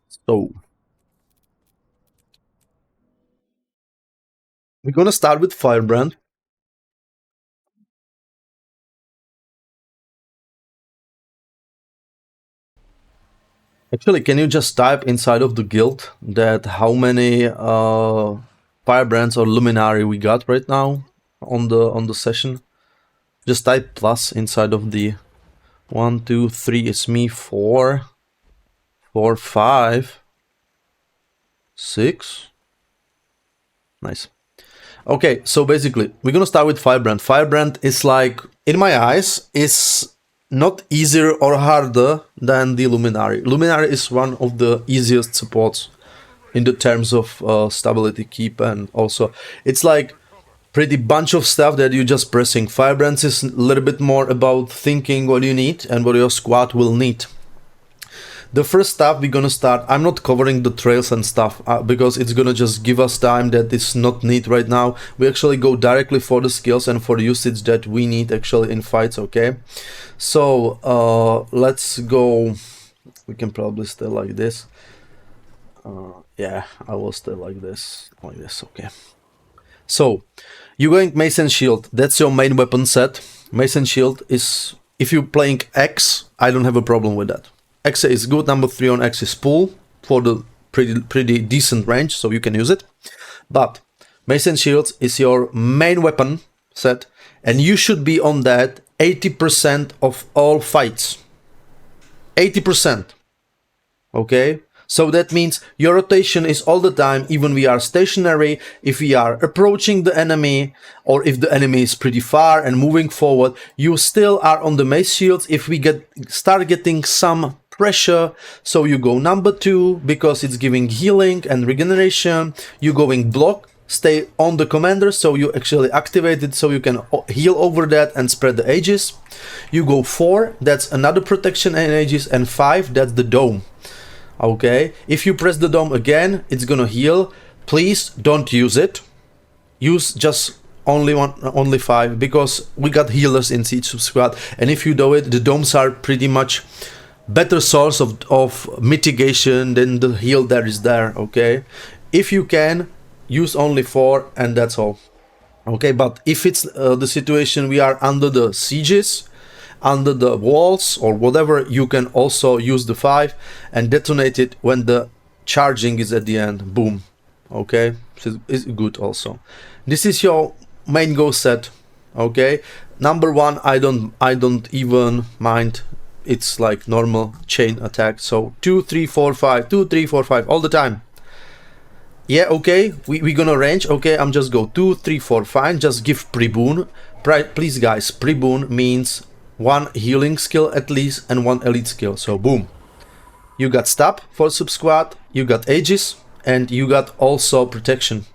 So we're gonna start with Firebrand. Actually, can you just type inside of the guild that how many Firebrands or Luminari we got right now on the session? Just type plus inside of the 1, 2, 3. It's me 4, 4, 5, 6. Nice. Okay, so basically we're gonna start with Firebrand. Firebrand is like, in my eyes, is not easier or harder than the Luminari. Luminari is one of the easiest supports in the terms of stability keep, and also it's like pretty bunch of stuff that you're just pressing. Firebrands is a little bit more about thinking what you need and what your squad will need. The first stuff we're gonna start, I'm not covering the trails and stuff because it's gonna just give us time that is not need right now. We actually go directly for the skills and for the usage that we need actually in fights, okay? So let's go. We can probably stay like this. Yeah, I will stay like this, okay. So you're going Mace and Shield. That's your main weapon set. Mace and Shield is, if you're playing X, I don't have a problem with that. X is good. Number 3 on X is pull for the pretty decent range, so you can use it. But Mace and Shields is your main weapon set, and you should be on that 80% of all fights. 80%. Okay? So that means your rotation is all the time, even we are stationary, if we are approaching the enemy, or if the enemy is pretty far and moving forward, you still are on the Mace Shields. If we start getting some pressure, so you go number 2 because it's giving healing and regeneration. You going block, stay on the commander, so you actually activate it so you can heal over that and spread the ages. You go 4, that's another protection and ages, and 5, that's the dome. Okay, if you press the dome again, it's gonna heal. Please don't use it. Use just only 5, because we got healers in each squad, and if you do it, the domes are pretty much better source of mitigation than the heal that is there. Okay, if you can, use only 4 and that's all. Okay, but if it's the situation we are under the sieges, under the walls or whatever, you can also use the 5 and detonate it when the charging is at the end. Boom. Okay, so it's good also. This is your main go set. Okay, number 1, I don't even mind. It's like normal chain attack. So 2, 3, 4, 5, 2, 3, 4, 5 all the time. Yeah, okay, we gonna range. Okay, I'm just go 2, 3, 4, 5. Just give pre-boon. Please guys, pre-boon means 1 healing skill at least and 1 elite skill. So boom, you got stab for sub squad, you got ages, and you got also protection.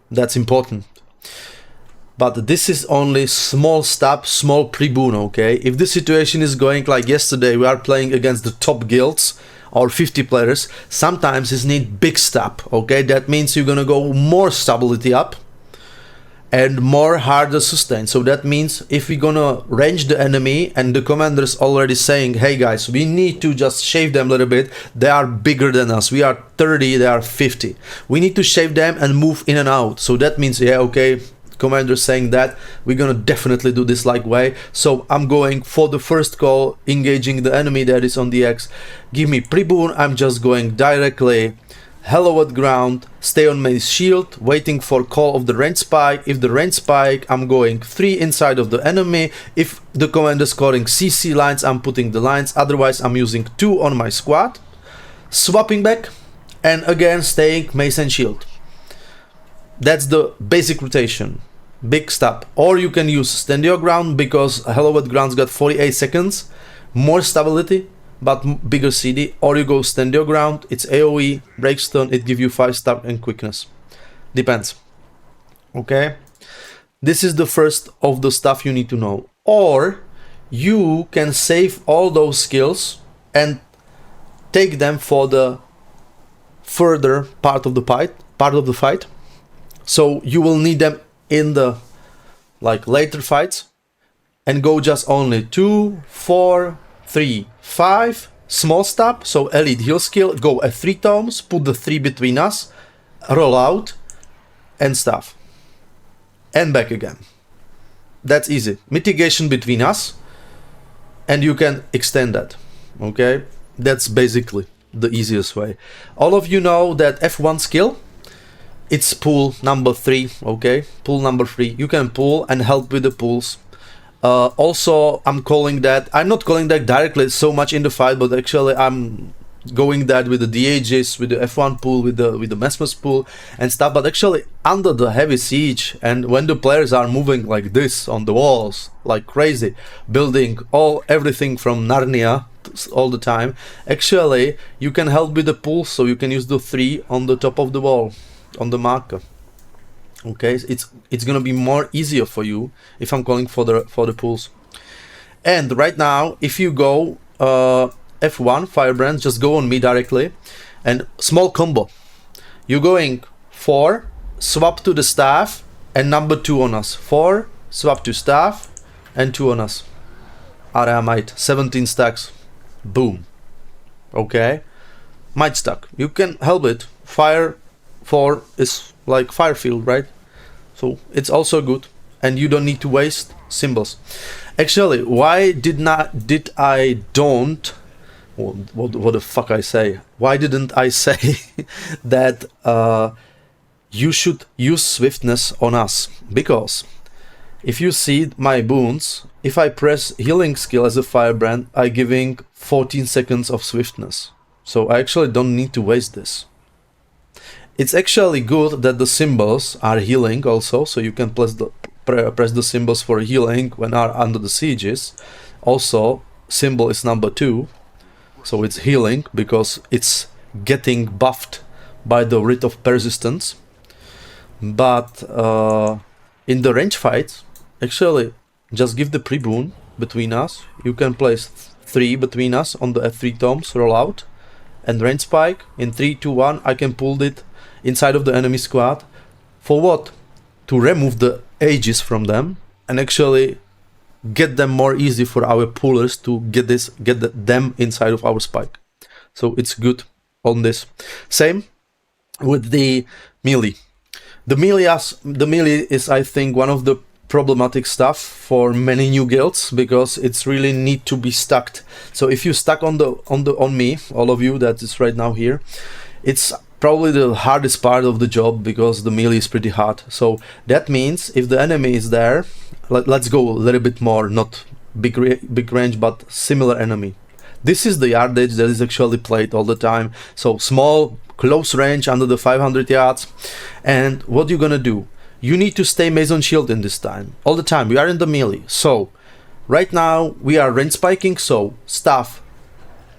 That's important. But this is only small stab, small pre-boon, okay? If the situation is going like yesterday, we are playing against the top guilds or 50 players, sometimes it's need big stab, okay? That means you're gonna go more stability up and more harder sustain. So that means if we're gonna range the enemy and the commander's already saying, hey guys, we need to just shave them a little bit, they are bigger than us, we are 30, they are 50, we need to shave them and move in and out. So that means, yeah, okay, commander saying that we're gonna definitely do this like way, so I'm going for the first call, engaging the enemy that is on the X. Give me pre-boon, I'm just going directly hello at ground, stay on Mace Shield, waiting for call of the range spike. If the range spike, I'm going 3 inside of the enemy. If the commander scoring CC lines, I'm putting the lines, otherwise I'm using 2 on my squad, swapping back, and again staying Mace and Shield. That's the basic rotation. Big stab. Or you can use stand your ground, because hello at ground's got 48 seconds, more stability but bigger CD. Or you go stand your ground, it's AoE, breakstone, it gives you 5 stab and quickness. Depends. Okay, this is the first of the stuff you need to know. Or you can save all those skills and take them for the further part of the fight. So you will need them in the like later fights, and go just only 2, 4, 3, 5, small stab, so elite heal skill, go at 3 tomes, put the 3 between us, roll out, and stuff. And back again. That's easy. Mitigation between us, and you can extend that. Okay? That's basically the easiest way. All of you know that F1 skill, it's pull number 3, okay? Pull number 3. You can pull and help with the pulls. Also, I'm not calling that directly so much in the fight, but actually I'm going that with the DHs, with the F1 pull, with the Mesmer's pull and stuff. But actually, under the heavy siege, and when the players are moving like this on the walls, like crazy, building everything from Narnia all the time, actually you can help with the pull, so you can use the 3 on the top of the wall, on the marker. Okay, it's gonna be more easier for you if I'm calling for the pulls. And right now, if you go F1 Firebrand, just go on me directly, and small combo. You're going 4, swap to the staff, and number 2 on us. 4, swap to staff, and 2 on us. Area might 17 stacks. Boom. Okay, might stack. You can help it. Fire 4 is like fire field, right? So it's also good, and you don't need to waste symbols. Actually, why what the fuck I say? Why didn't I say that you should use swiftness on us? Because if you see my boons, if I press healing skill as a Firebrand, I'm giving 14 seconds of swiftness. So I actually don't need to waste this. It's actually good that the symbols are healing also, so you can press the symbols for healing when are under the sieges. Also, symbol is number 2, so it's healing because it's getting buffed by the Writ of Persistence. But in the range fights, actually, just give the pre-boon between us. You can place 3 between us on the F3 tomes, roll out, and range spike. In 3, 2, 1, I can pull it inside of the enemy squad. For what? To remove the ages from them and actually get them more easy for our pullers to get them inside of our spike. So it's good on this. Same with the melee. The melee is, I think, one of the problematic stuff for many new guilds, because it's really need to be stacked. So if you stack on me, all of you that is right now here, it's probably the hardest part of the job, because the melee is pretty hard. So that means if the enemy is there, let's go a little bit more, not big range, but similar enemy. This is the yardage that is actually played all the time. So small, close range under the 500 yards. And what you're gonna do? You need to stay Mason Shield in this time. All the time. We are in the melee. So right now we are range spiking, so staff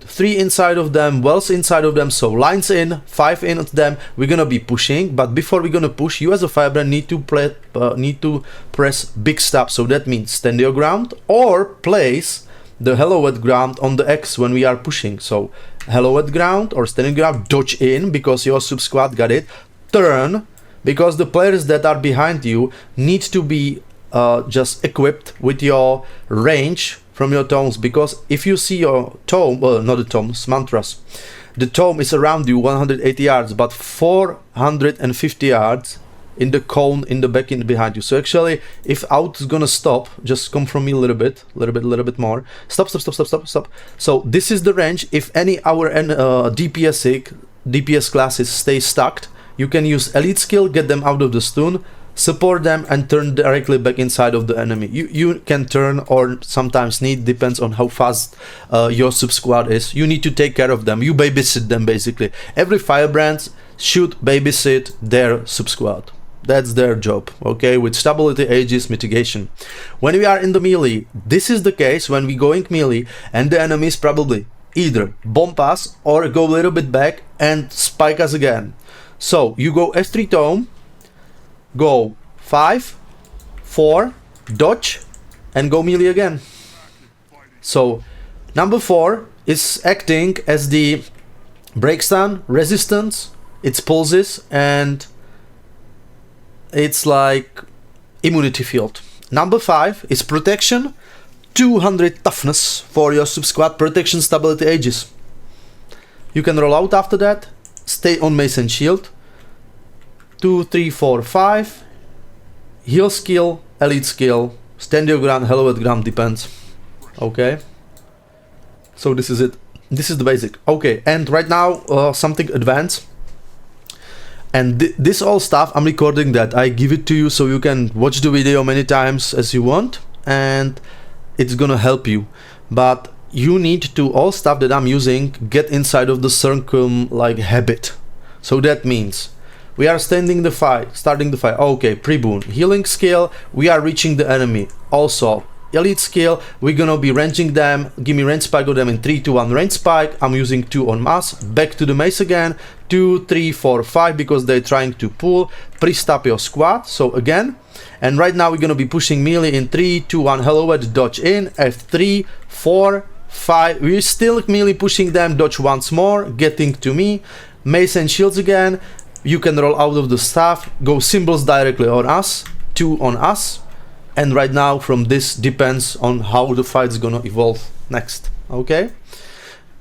3 inside of them, wells inside of them, so lines in, 5 in them. We're gonna be pushing, but before we're gonna push, you as a Firebrand need to press big stop. So that means stand your ground or place the hallowed ground on the X when we are pushing. So hallowed ground or standing ground, dodge in because your sub squad got it, turn because the players that are behind you need to be just equipped with your range from your tomes, because if you see your tome, well, not the tomes, mantras, the tome is around you 180 yards, but 450 yards in the cone in the back and behind you. So actually, if out is gonna stop, just come from me a little bit more. Stop. So this is the range. If any our DPS classes stay stuck, you can use elite skill, get them out of the stun, support them, and turn directly back inside of the enemy. You can turn or sometimes need, depends on how fast your sub squad is. You need to take care of them. You babysit them basically. Every Firebrand should babysit their sub squad. That's their job, okay, with stability, aegis, mitigation. When we are in the melee, this is the case when we going melee and the enemies probably either bomb us or go a little bit back and spike us again. So you go F3 tome, go 5, 4, dodge, and go melee again. So number 4 is acting as the breakstun, resistance, its pulses, and it's like immunity field. Number 5 is protection, 200 toughness for your sub squad, protection, stability, aegis. You can roll out after that, stay on Mace and Shield. 2, 3, 4, 5. Heal skill, elite skill, stand your ground, hello at ground, depends. Okay. So this is it. This is the basic. Okay, and right now something advanced. And this all stuff, I'm recording that. I give it to you so you can watch the video many times as you want. And it's gonna help you. But you need to, all stuff that I'm using, get inside of the circle like habit. So that means we are starting the fight. Okay, pre-boon. Healing skill, we are reaching the enemy. Also, elite skill, we're gonna be ranging them. Give me range spike of them in 3, 2, 1 range spike. I'm using 2 on mass. Back to the mace again. 2, 3, 4, 5 because they're trying to pull. Pre-stop your squad. So again. And right now we're gonna be pushing melee in 3, 2, 1. Hello at dodge in. F3, 4, 5. We're still melee pushing them. Dodge once more. Getting to me. Mace and shields again. You can roll out of the staff. Go symbols directly on us. 2 on us. And right now from this depends on how the fight's gonna evolve next. Okay?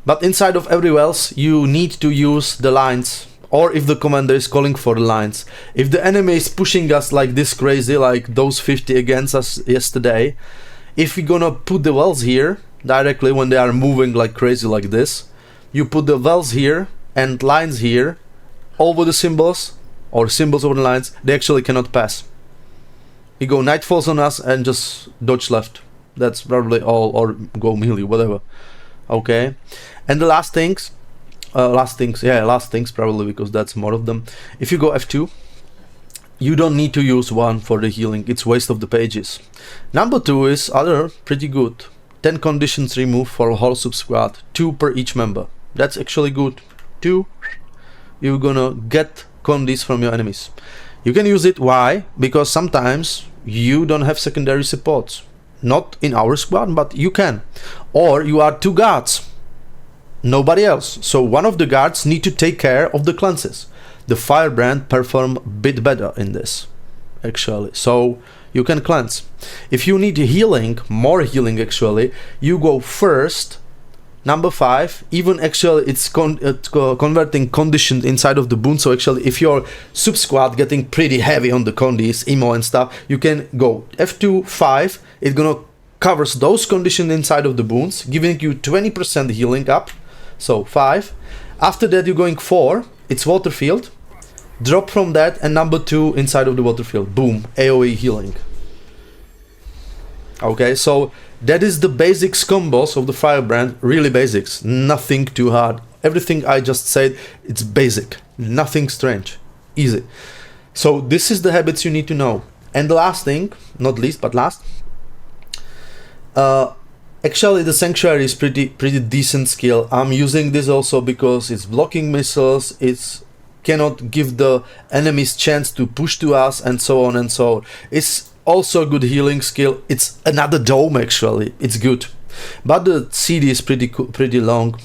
But inside of every else, you need to use the lines, or if the commander is calling for the lines. If the enemy is pushing us like this crazy, like those 50 against us yesterday, if we're gonna put the wells here, directly when they are moving like crazy like this, you put the wells here and lines here, over the symbols, or symbols over the lines, they actually cannot pass. You go nightfalls on us and just dodge left. That's probably all, or go melee, whatever. Okay, and the last things probably, because that's more of them. If you go F2, you don't need to use 1 for the healing, it's waste of the pages. Number 2 is other pretty good. 10 conditions removed for a whole sub squad, 2 per each member. That's actually good. 2, you're gonna get condis from your enemies. You can use it, why? Because sometimes you don't have secondary supports. Not in our squad, but you can. Or you are 2 guards, nobody else. So one of the guards need to take care of the cleanses. The Firebrand perform a bit better in this, actually. So you can cleanse. If you need healing, more healing actually, you go first. Number 5, even actually it's converting conditions inside of the boon. So actually if your sub squad getting pretty heavy on the condis, emo and stuff, you can go F2, 5, it's gonna covers those conditions inside of the boons, giving you 20% healing up. So 5. After that you're going 4, it's water field, drop from that, and number 2 inside of the water field, boom, AoE healing. Okay, so that is the basics combos of the Firebrand, really basics, nothing too hard. Everything I just said, it's basic, nothing strange, easy. So this is the habits you need to know. And the last thing, not least but last, actually the Sanctuary is pretty decent skill. I'm using this also because it's blocking missiles, it's cannot give the enemies chance to push to us, and so on and so on. It's also a good healing skill. It's another dome actually, it's good. But the CD is pretty long.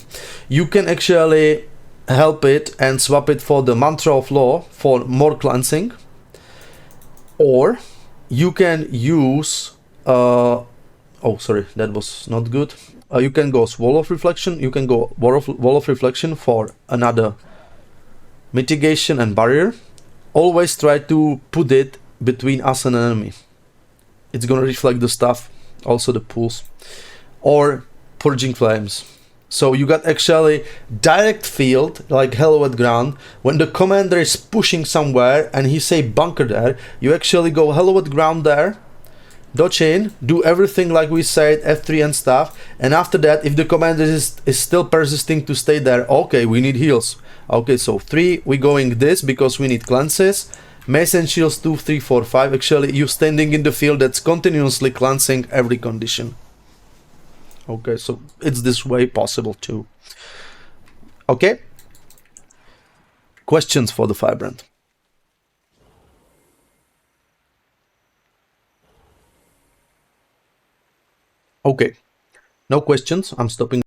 You can actually help it and swap it for the Mantra of Law for more cleansing. Or you can use oh sorry, that was not good. You can go Wall of Reflection, you can go Wall of Reflection for another mitigation and barrier. Always try to put it between us and enemy. It's gonna reflect the stuff, also the pools. Or Purging Flames. So you got actually direct field, like hello at ground. When the commander is pushing somewhere and he say bunker there, you actually go hello at ground there, dodge in, do everything like we said, F3 and stuff, and after that, if the commander is still persisting to stay there, okay, we need heals. Okay, so 3, we going this because we need cleanses. Mace and shields 2, 3, 4, 5. Actually, you standing in the field that's continuously cleansing every condition. Okay, so it's this way possible too. Okay. Questions for the Firebrand? Okay. No questions. I'm stopping.